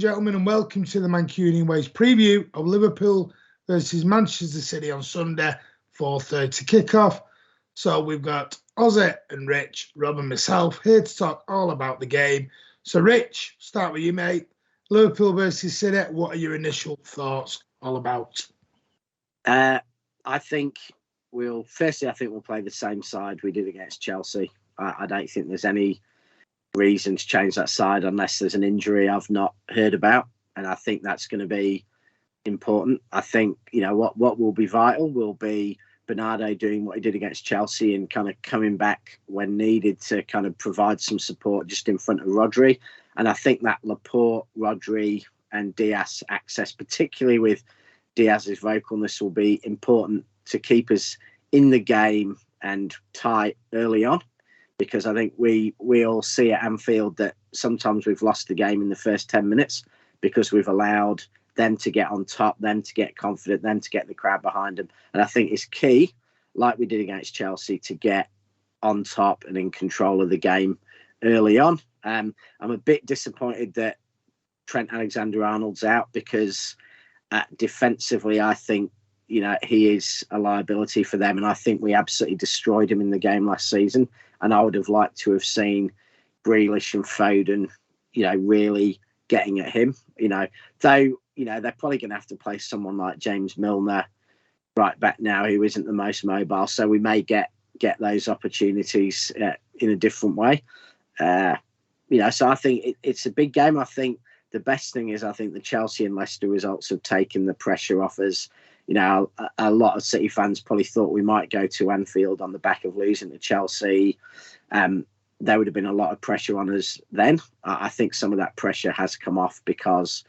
gentlemen, and welcome to the Mancunian Ways preview of Liverpool versus Manchester City on Sunday, 4:30 kickoff. So we've got Ozzy and Rich, Rob and myself here to talk all about the game. So Rich, start with you, mate. Liverpool versus City, what are your initial thoughts all about? I think we'll play the same side we did against Chelsea. I don't think there's any reason to change that side unless there's an injury I've not heard about, and I think that's going to be important. I think what will be vital will be Bernardo doing what he did against Chelsea and kind of coming back when needed to kind of provide some support just in front of Rodri. And I think that Laporte, Rodri and Diaz access, particularly with Diaz's vocalness, will be important to keep us in the game and tight early on. Because I think we all see at Anfield that sometimes we've lost the game in the first 10 minutes because we've allowed them to get on top, them to get confident, them to get the crowd behind them. And I think it's key, like we did against Chelsea, to get on top and in control of the game early on. I'm a bit disappointed that Trent Alexander-Arnold's out because defensively, I think, he is a liability for them. And I think we absolutely destroyed him in the game last season. And I would have liked to have seen Grealish and Foden, really getting at him, Though, they're probably going to have to play someone like James Milner right back now, who isn't the most mobile. So we may get those opportunities in a different way. So I think it's a big game. I think the best thing is I think the Chelsea and Leicester results have taken the pressure off us. A lot of City fans probably thought we might go to Anfield on the back of losing to Chelsea. There would have been a lot of pressure on us then. I think some of that pressure has come off because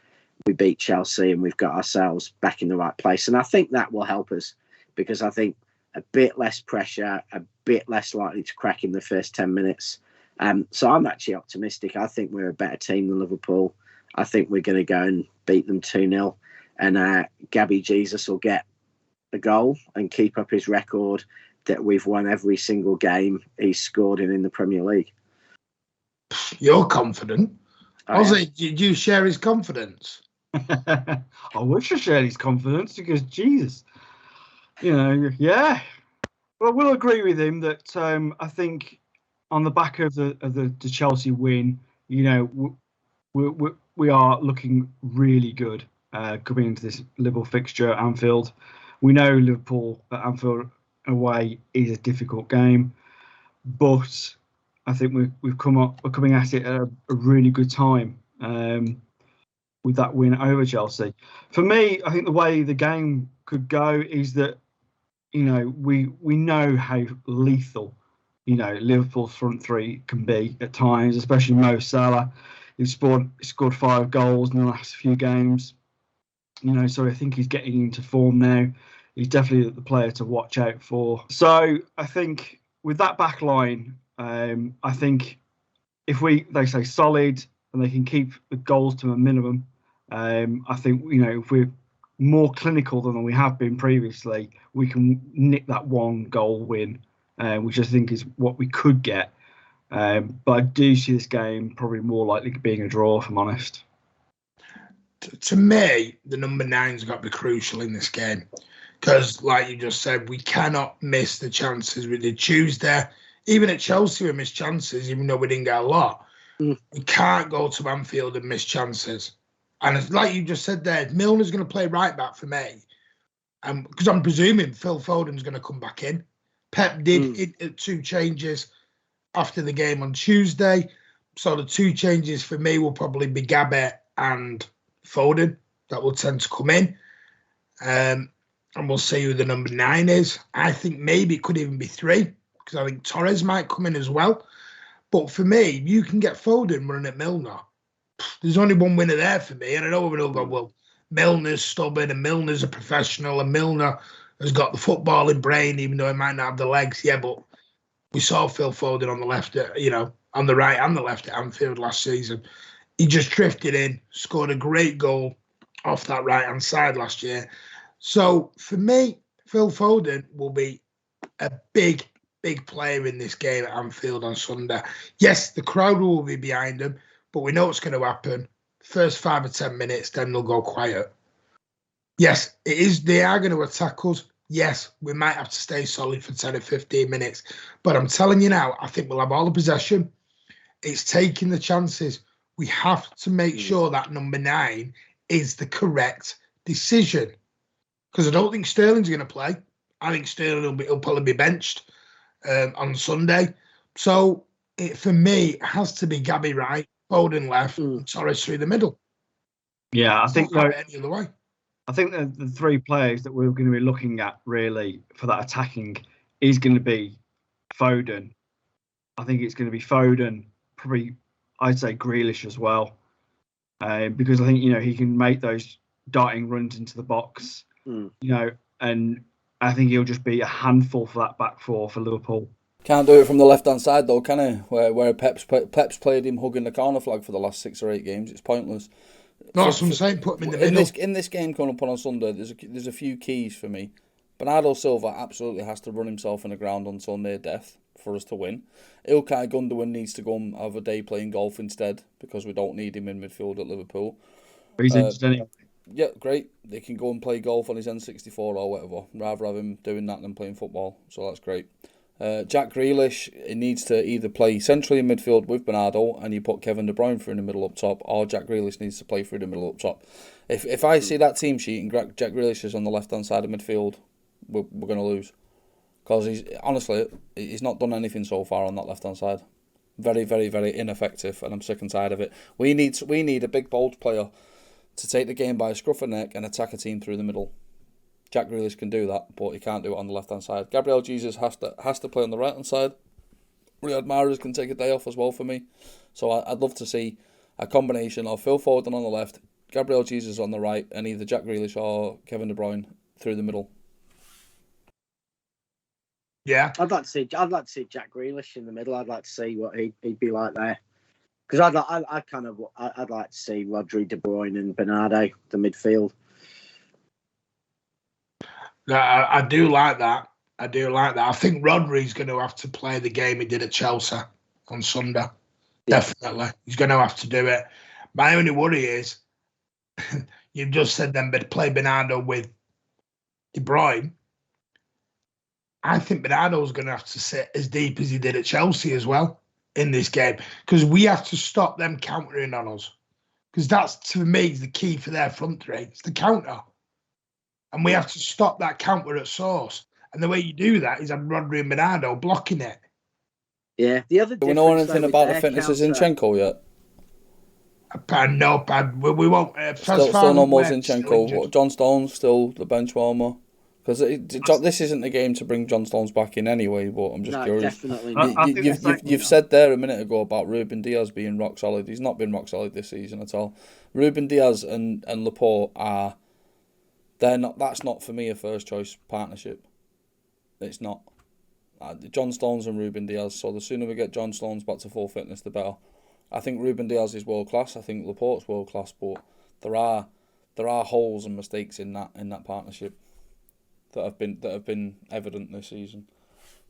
we beat Chelsea and we've got ourselves back in the right place. And I think that will help us because I think a bit less pressure, a bit less likely to crack in the first 10 minutes. So I'm actually optimistic. I think we're a better team than Liverpool. I think we're going to go and beat them 2-0. And Gabby Jesus will get a goal and keep up his record that we've won every single game he's scored in the Premier League. You're confident. Ozzy, did you share his confidence? I wish I shared his confidence because, Jesus, yeah. Well, I will agree with him that I think on the back of the Chelsea win, we are looking really good. Coming into this Liverpool fixture at Anfield. We know Liverpool at Anfield away is a difficult game, but I think we're coming at it at a really good time with that win over Chelsea. For me, I think the way the game could go is that we know how lethal Liverpool's front three can be at times, especially Mo Salah. He's scored 5 goals in the last few games. So I think he's getting into form now. He's definitely the player to watch out for. So I think with that back line, I think if they stay solid and they can keep the goals to a minimum, I think, if we're more clinical than we have been previously, we can nick that 1 goal win, which I think is what we could get. But I do see this game probably more likely being a draw, if I'm honest. To me, the number 9's got to be crucial in this game because, like you just said, we cannot miss the chances we did Tuesday. Even at Chelsea, we missed chances, even though we didn't get a lot. We can't go to Anfield and miss chances. And it's like you just said there, Milner's going to play right back for me, because I'm presuming Phil Foden's going to come back in. Pep did 2 changes after the game on Tuesday, so the 2 changes for me will probably be Gabby and Foden that will tend to come in, and we'll see who the number 9 is. I think maybe it could even be 3 because I think Torres might come in as well. But for me, you can get Foden running at Milner. There's only one winner there for me, and I know everyone will go, well, Milner's stubborn and Milner's a professional and Milner has got the footballing brain, even though he might not have the legs. Yeah, but we saw Phil Foden on the left, on the right and the left at Anfield last season. He just drifted in, scored a great goal off that right-hand side last year. So for me, Phil Foden will be a big, big player in this game at Anfield on Sunday. Yes, the crowd will be behind him, but we know what's going to happen. first 5 or 10 minutes, then they'll go quiet. Yes, it is. They are going to attack us. Yes, we might have to stay solid for 10 or 15 minutes. But I'm telling you now, I think we'll have all the possession. It's taking the chances. We have to make sure that number 9 is the correct decision. Because I don't think Sterling's going to play. I think Sterling will probably be benched on Sunday. So for me, it has to be Gabby right, Foden left, and Torres through the middle. Yeah, I think any other way. I think the 3 players that we're going to be looking at really for that attacking is going to be Foden. I think it's going to be Foden, probably I'd say Grealish as well, because I think he can make those darting runs into the box, and I think he'll just be a handful for that back four for Liverpool. Can't do it from the left-hand side though, can he? Where Pep's played him hugging the corner flag for the last 6 or 8 games. It's pointless. No, that's what I'm saying. Put him in the middle. In this game coming up on Sunday, there's a few keys for me. Bernardo Silva absolutely has to run himself in the ground until near death for us to win. Ilkay Gundogan needs to go and have a day playing golf instead because we don't need him in midfield at Liverpool. He's injured anyway. Yeah, great. They can go and play golf on his N64 or whatever. Rather have him doing that than playing football. So that's great. Jack Grealish, he needs to either play centrally in midfield with Bernardo and you put Kevin De Bruyne through in the middle up top, or Jack Grealish needs to play through the middle up top. If I see that team sheet and Jack Grealish is on the left-hand side of midfield, we're going to lose. Because he's not done anything so far on that left-hand side. Very, very, very ineffective, and I'm sick and tired of it. We need a big, bold player to take the game by a scruff of neck and attack a team through the middle. Jack Grealish can do that, but he can't do it on the left-hand side. Gabriel Jesus has to play on the right-hand side. Riyad Mahrez can take a day off as well for me. So I'd love to see a combination of Phil Foden on the left, Gabriel Jesus on the right, and either Jack Grealish or Kevin De Bruyne through the middle. Yeah, I'd like to see Jack Grealish in the middle. I'd like to see what he'd be like there. Because I'd like to see Rodri, De Bruyne, and Bernardo the midfield. I do like that. I think Rodri's going to have to play the game he did at Chelsea on Sunday. Yeah. Definitely. He's going to have to do it. My only worry is, you've just said then, but play Bernardo with De Bruyne. I think Bernardo's going to have to sit as deep as he did at Chelsea as well in this game, because we have to stop them countering on us. Because that's, to me, the key for their front three. It's the counter. And we have to stop that counter at source. And the way you do that is have Rodri and Bernardo blocking it. Yeah. The other. Do we know anything about the fitness of Zinchenko yet? No, we won't. Still no more Zinchenko. John Stones still the bench warmer. Because this isn't the game to bring John Stones back in anyway, but I'm just curious. Definitely. You've said there a minute ago about Ruben Diaz being rock solid. He's not been rock solid this season at all. Ruben Diaz and Laporte are... That's not for me a first choice partnership. It's not. John Stones and Ruben Diaz. So the sooner we get John Stones back to full fitness, the better. I think Ruben Diaz is world class. I think Laporte's world class, but there are holes and mistakes in that partnership that have been evident this season.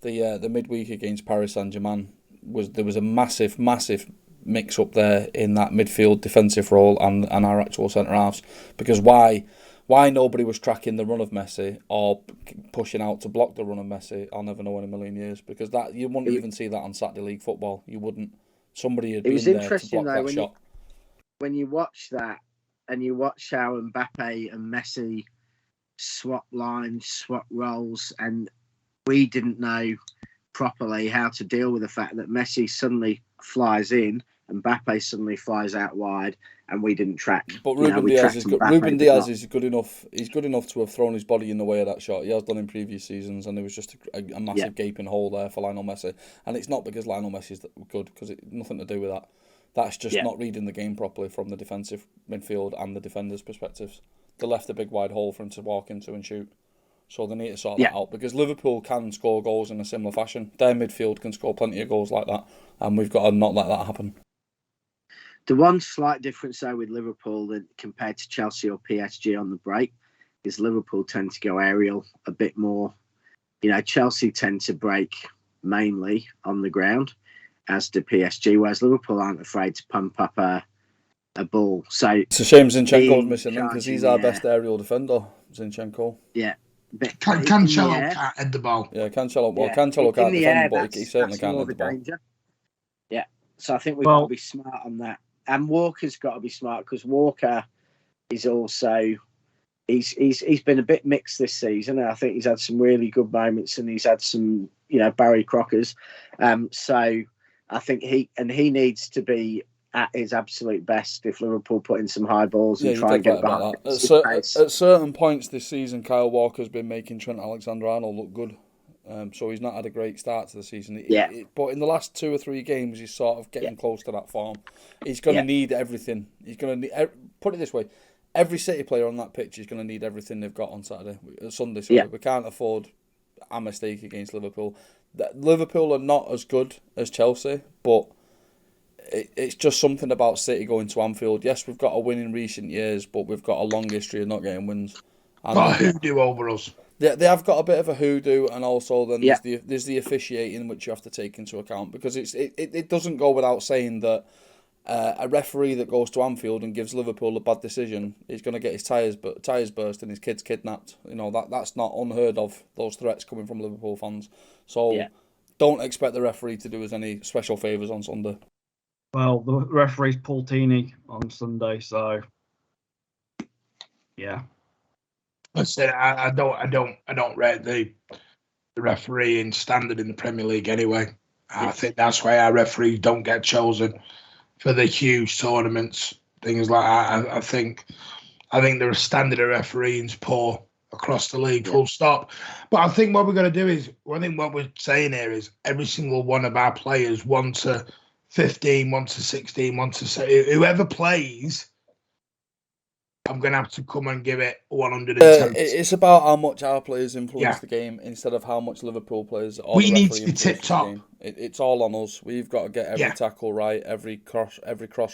The midweek against Paris Saint-Germain there was a massive mix up there in that midfield defensive role and our actual centre halves, because why nobody was tracking the run of Messi or pushing out to block the run of Messi, I'll never know in a million years, because that you wouldn't even see that on Saturday League football. You wouldn't. Somebody had been there to block that shot. When you watch that and you watch how Mbappe and Messi swap lines, swap roles, and we didn't know properly how to deal with the fact that Messi suddenly flies in, Mbappe suddenly flies out wide, and we didn't track. But Ruben Diaz is good. Ruben Diaz is good enough. He's good enough to have thrown his body in the way of that shot. He has done in previous seasons, and there was just a massive gaping hole there for Lionel Messi. And it's not because Lionel Messi is good, because it's nothing to do with that. That's just not reading the game properly from the defensive midfield and the defenders' perspectives. They left a big wide hole for him to walk into and shoot. So they need to sort that out, because Liverpool can score goals in a similar fashion. Their midfield can score plenty of goals like that, and we've got to not let that happen. The one slight difference though with Liverpool compared to Chelsea or PSG on the break is Liverpool tend to go aerial a bit more. Chelsea tend to break mainly on the ground, as do PSG, whereas Liverpool aren't afraid to pump up a a ball. So it's a shame Zinchenko's missing him because he's our best aerial defender, Zinchenko. Yeah. But Cancelo can't head the ball. Yeah, Cancelo can't defend, but he certainly can't head the ball. Danger. Yeah, so I think we've got to be smart on that. And Walker's got to be smart because Walker is also he's been a bit mixed this season. I think he's had some really good moments and he's had some Barry Crockers. So I think he needs to be at his absolute best if Liverpool put in some high balls and try and get back. At certain points this season, Kyle Walker's been making Trent Alexander-Arnold look good. So he's not had a great start to the season. But in the last 2 or 3 games, he's sort of getting close to that form. He's going to need everything. He's going to put it this way: every City player on that pitch is going to need everything they've got on Sunday. Sorry. We can't afford a mistake against Liverpool. Liverpool are not as good as Chelsea, but it's just something about City going to Anfield. Yes, we've got a win in recent years, but we've got a long history of not getting wins. Got a hoodoo over us. They have got a bit of a hoodoo, and also then there's the officiating which you have to take into account because it doesn't go without saying that a referee that goes to Anfield and gives Liverpool a bad decision is going to get his tyres burst and his kids kidnapped. That's not unheard of. Those threats coming from Liverpool fans. So don't expect the referee to do us any special favours on Sunday. Well, the referee's Paul Tini on Sunday, so yeah. I don't rate the refereeing standard in the Premier League anyway. I think that's why our referees don't get chosen for the huge tournaments, things like that. I think the standard of refereeing's poor across the league, full stop. But I think what we're going to do is, I think what we're saying here is every single one of our players, 1 to 15, 1 to 16, 1 to 17, whoever plays, I'm going to have to come and give it 110. It's about how much our players influence the game instead of how much Liverpool players or we need to be tip-top. It's all on us. We've got to get every tackle right, every cross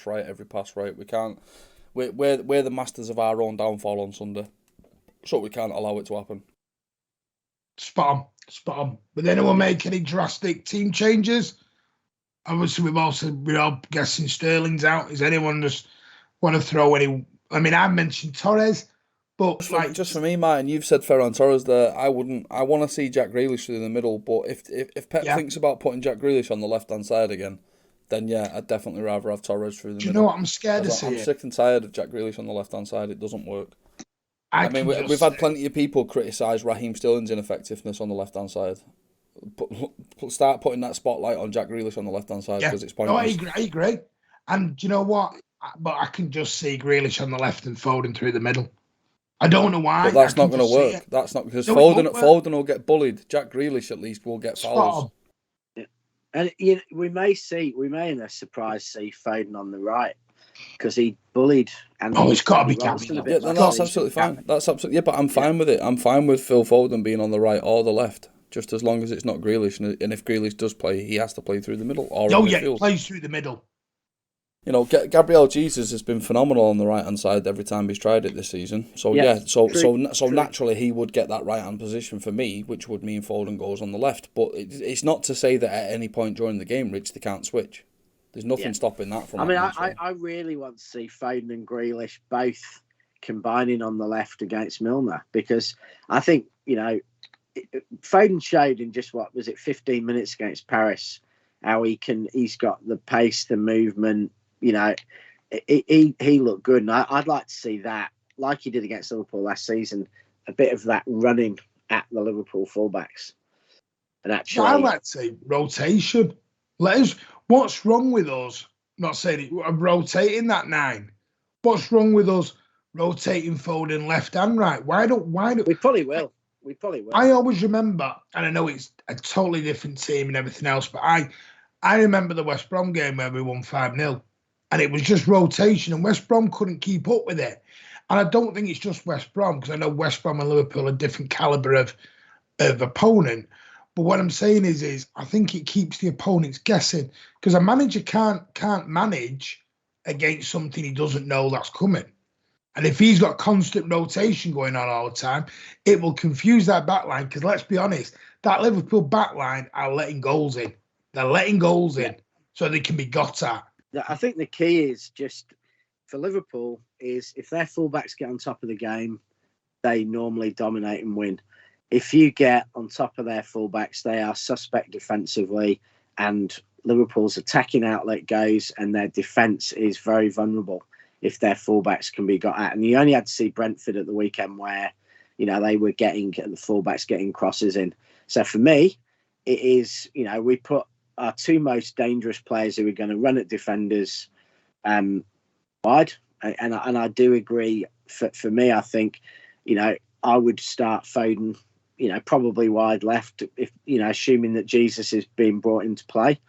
right, every pass right. We can't. We're the masters of our own downfall on Sunday, so we can't allow it to happen. Spot on. But anyone make any drastic team changes? Obviously, we're all guessing Sterling's out. Is anyone just want to throw any? I mean, I mentioned Torres, but just for me, Martin, you've said Ferran Torres there. I wouldn't. I want to see Jack Grealish through the middle. But if Pep thinks about putting Jack Grealish on the left-hand side again, then I'd definitely rather have Torres through the middle. Do you know what I'm scared of seeing? I'm sick and tired of Jack Grealish on the left-hand side. It doesn't work. I mean, we've had plenty of people criticise Raheem Sterling's ineffectiveness on the left-hand side. Start putting that spotlight on Jack Grealish on the left-hand side because it's pointless. No, I agree. And do you know what? But I can just see Grealish on the left and Foden through the middle. I don't know why. But that's not going to work. That's not because Foden will get bullied. Jack Grealish at least will get fouls. And we may in a surprise see Foden on the right because he bullied. And it's got to be Gabby. That's absolutely fine. That's absolutely but I'm fine with it. I'm fine with Phil Foden being on the right or the left, just as long as it's not Grealish. And if Grealish does play, he has to play through the middle or he plays through the middle. Gabriel Jesus has been phenomenal on the right hand side every time he's tried it this season. So so naturally he would get that right hand position for me, which would mean Foden goes on the left. But it's not to say that at any point during the game, Rich, they can't switch. There's nothing stopping that from. I really want to see Foden and Grealish both combining on the left against Milner because I think Foden showed in just 15 minutes against Paris how he's got the pace, the movement. He looked good, and I'd like to see that, like he did against Liverpool last season, a bit of that running at the Liverpool fullbacks. And actually, I'd like to see rotation. What's wrong with us? Not saying it, rotating that 9. What's wrong with us rotating Foden left and right? Why don't we probably will? I always remember, and I know it's a totally different team and everything else, but I remember the West Brom game where we won 5-0, and it was just rotation, and West Brom couldn't keep up with it. And I don't think it's just West Brom, because I know West Brom and Liverpool are different calibre of opponent. But what I'm saying is I think it keeps the opponents guessing, because a manager can't manage against something he doesn't know that's coming. And if he's got constant rotation going on all the time, it will confuse that backline. Because let's be honest, that Liverpool backline are letting goals in. They're letting goals in so they can be got at. I think the key is just for Liverpool is if their fullbacks get on top of the game, they normally dominate and win. If you get on top of their fullbacks, they are suspect defensively, and Liverpool's attacking outlet goes, and their defence is very vulnerable if their fullbacks can be got at. And you only had to see Brentford at the weekend where, they were getting the fullbacks getting crosses in. So for me, it is, we put our two most dangerous players who are going to run at defenders wide. And I do agree. For me, I think, I would start Foden, probably wide left, if assuming that Jesus is being brought into play.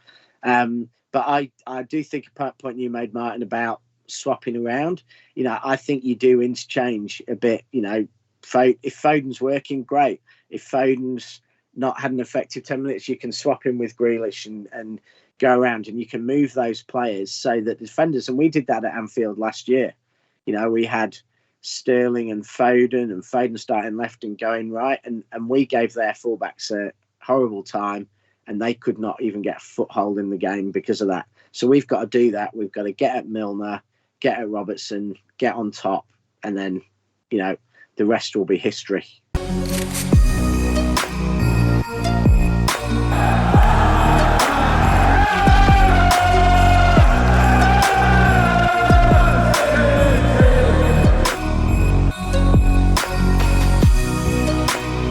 But I do think a point you made, Martin, about swapping around. I think you do interchange a bit. If Foden's working, great. If Foden's not had an effective 10 minutes, you can swap him with Grealish and go around, and you can move those players so that defenders, and we did that at Anfield last year. We had Sterling and Foden starting left and going right, and we gave their fullbacks a horrible time, and they could not even get a foothold in the game because of that. So we've got to do that. We've got to get at Milner, get at Robertson, get on top, and then, the rest will be history.